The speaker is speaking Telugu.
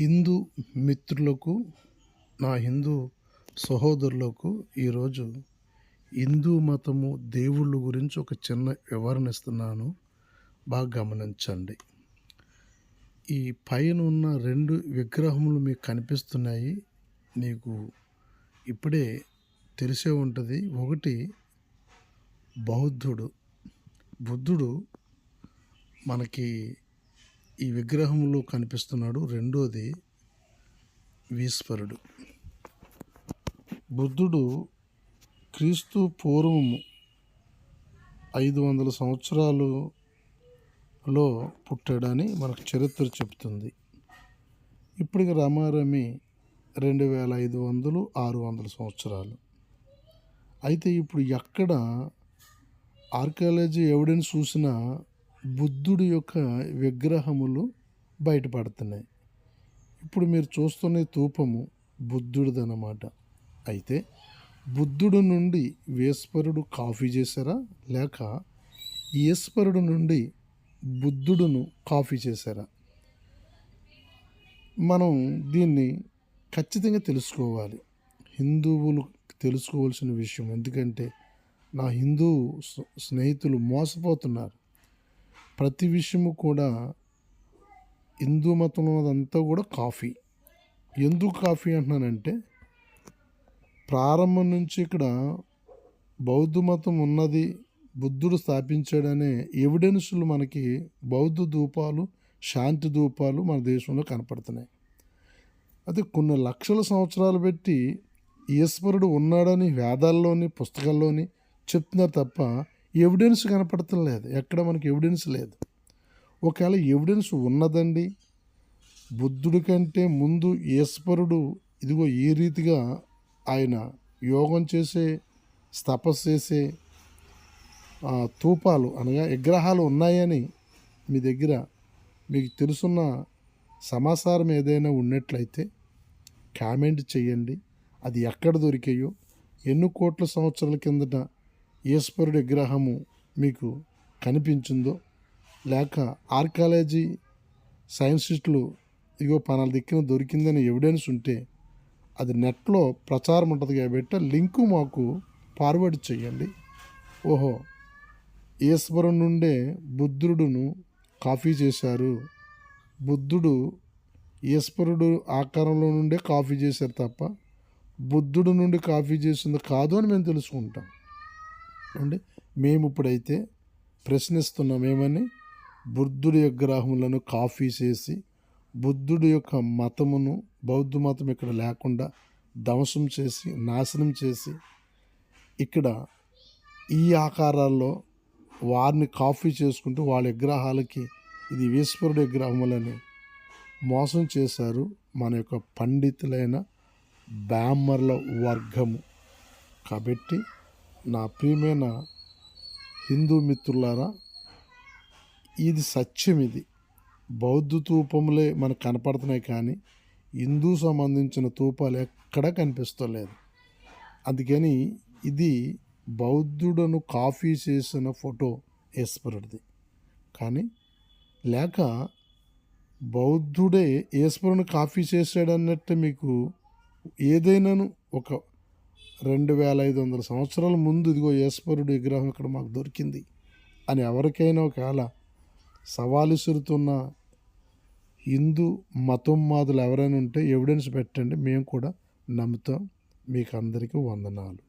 హిందూ మిత్రులకు, నా హిందూ సహోదరులకు ఈరోజు హిందూ మతము దేవుళ్ళ గురించి ఒక చిన్న వివరణ ఇస్తున్నాను. బాగా గమనించండి. ఈ పైన ఉన్న 2 విగ్రహములు మీకు కనిపిస్తున్నాయి. నీకు ఇప్పుడే తెలిసే ఉంటుంది. ఒకటి బుద్ధుడు మనకి ఈ విగ్రహంలో కనిపిస్తున్నాడు. రెండోది ఈశ్వరుడు. బుద్ధుడు క్రీస్తు పూర్వము 500 సంవత్సరాలలో పుట్టాడని మనకు చరిత్ర చెబుతుంది. ఇప్పటికి రమారమి 2500, 600 సంవత్సరాలు. అయితే ఇప్పుడు ఎక్కడ ఆర్కియాలజీ ఎవిడెన్స్ చూసినా బుద్ధుడి యొక్క విగ్రహములు బయటపడుతున్నాయి. ఇప్పుడు మీరు చూస్తున్న ధూపము బుద్ధుడిదన్నమాట. అయితే బుద్ధుడు నుండి ఈశ్వరుడు కాపీ చేశారా, లేక ఈశ్వరుడు నుండి బుద్ధుడును కాపీ చేశారా? మనం దీన్ని ఖచ్చితంగా తెలుసుకోవాలి. హిందువులు తెలుసుకోవాల్సిన విషయం. ఎందుకంటే నా హిందూ స్నేహితులు మోసపోతున్నారు. ప్రతి విషయము కూడా హిందూ మతంలో ఉన్నదంతా కూడా కాఫీ. ఎందుకు కాఫీ అంటున్నానంటే, ప్రారంభం నుంచి ఇక్కడ బౌద్ధ మతం ఉన్నది, బుద్ధుడు స్థాపించాడనే ఎవిడెన్సులు మనకి బౌద్ధ ధూపాలు, శాంతి ధూపాలు మన దేశంలో కనపడుతున్నాయి. అయితే కొన్ని లక్షల సంవత్సరాలు పెట్టి ఈశ్వరుడు ఉన్నాడని వేదాల్లోని పుస్తకాల్లోని చెప్తున్నారు తప్ప ఎవిడెన్స్ కనపడటం లేదు. ఎక్కడ మనకి ఎవిడెన్స్ లేదు. ఒకవేళ ఎవిడెన్స్ ఉన్నదండి, బుద్ధుడి కంటే ముందు ఈశ్వరుడు ఇదిగో ఈ రీతిగా ఆయన యోగం చేసే, తపస్సు చేసే ధూపాలు అనగా విగ్రహాలు ఉన్నాయని మీ దగ్గర మీకు తెలుసున్న సమాచారం ఏదైనా ఉన్నట్లయితే కామెంట్ చేయండి. అది ఎక్కడ దొరికాయో, ఎన్ని కోట్ల సంవత్సరాల కిందట ఈశ్వరుడి విగ్రహము మీకు కనిపించిందో, లేక ఆర్కియాలజీ సైన్సిస్టులు ఇగో పలానా దిక్కున దొరికిందని ఎవిడెన్స్ ఉంటే అది నెట్లో ప్రచారం ఉంటుంది కాబట్టి లింకు మాకు ఫార్వర్డ్ చేయండి. ఓహో, ఈశ్వరుడు నుండే బుద్ధుడును కాపీ చేశారు, బుద్ధుడు ఈశ్వరుడు ఆకారంలో నుండే కాపీ చేశారు తప్ప బుద్ధుడు నుండి కాపీ చేసింది కాదు అని మేము తెలుసుకుంటాం అండి. మేము ఇప్పుడైతే ప్రశ్నిస్తున్నాం ఏమని, బుద్ధుడి విగ్రహములను కాపీ చేసి బుద్ధుడి యొక్క మతమును, బౌద్ధ మతం ఇక్కడ లేకుండా ధ్వంసం చేసి, నాశనం చేసి, ఇక్కడ ఈ ఆకారాల్లో వారిని కాపీ చేసుకుంటూ వాళ్ళ విగ్రహాలకి ఇది ఈశ్వరుడి విగ్రహములని మోసం చేశారు మన యొక్క పండితులైన బ్రాహ్మణుల వర్గము. కాబట్టి నా ప్రియమైన హిందూ మిత్రులారా, ఇది సత్యం. ఇది బౌద్ధ ధూపములే మనకు కనపడుతున్నాయి కానీ హిందూ సంబంధించిన ధూపాలు ఎక్కడా కనిపిస్తలేదు. అందుకని ఇది బౌద్ధుడును కాపీ చేసిన ఫోటో ఈశ్వరుడిది కానీ, లేక బౌద్ధుడే ఈశ్వరుని కాపీ చేశాడన్నట్టు మీకు ఏదైనాను ఒక 2500 సంవత్సరాల ముందు ఇదిగో ఈశ్వరుడు విగ్రహం ఇక్కడ మాకు దొరికింది అని ఎవరికైనా ఒకవేళ సవాలు విసురుతున్న హిందూ మతోన్మాదులు ఎవరైనా ఉంటే ఎవిడెన్స్ పెట్టండి, మేము కూడా నమ్ముతాం. మీకు అందరికీ వందనాలు.